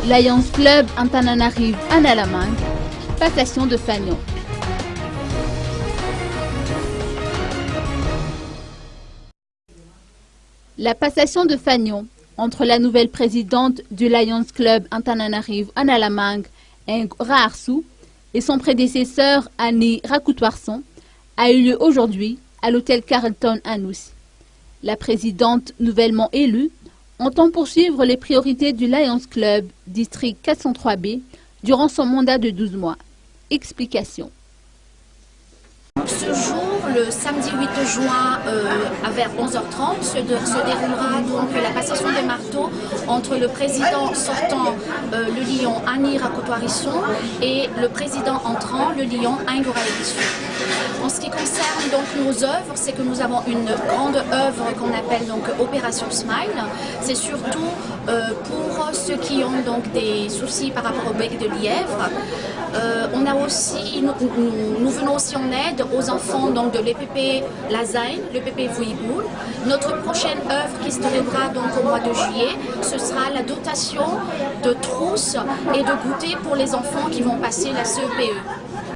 Lions Club Antananarivo Analamang, passation de fanion. La passation de fanion entre la nouvelle présidente du Lions Club Antananarivo Analamang, Ng Raarsu, et son prédécesseur Annie Rakutwarson a eu lieu aujourd'hui à l'hôtel Carlton à Noussi. La présidente nouvellement élue entend poursuivre les priorités du Lions Club district 403B durant son mandat de 12 mois. Explication. Ce jour, le samedi 8 juin, vers 11h30, se déroulera donc la passation des marteaux entre le président sortant, le lion Annie Rakutwarson, et le président entrant, le lion Ng Raarsu. En ce qui concerne donc nos œuvres, c'est que nous avons une grande œuvre qu'on appelle donc Opération Smile. C'est surtout pour ceux qui ont donc des soucis par rapport au bec de lièvre. On a aussi, nous venons aussi en aide aux enfants donc de l'EPP Lazaï, l'EPP Ouïghour. Notre prochaine œuvre qui se déroulera donc au mois de juillet, ce sera la dotation de trousses et de goûters pour les enfants qui vont passer la CEPE.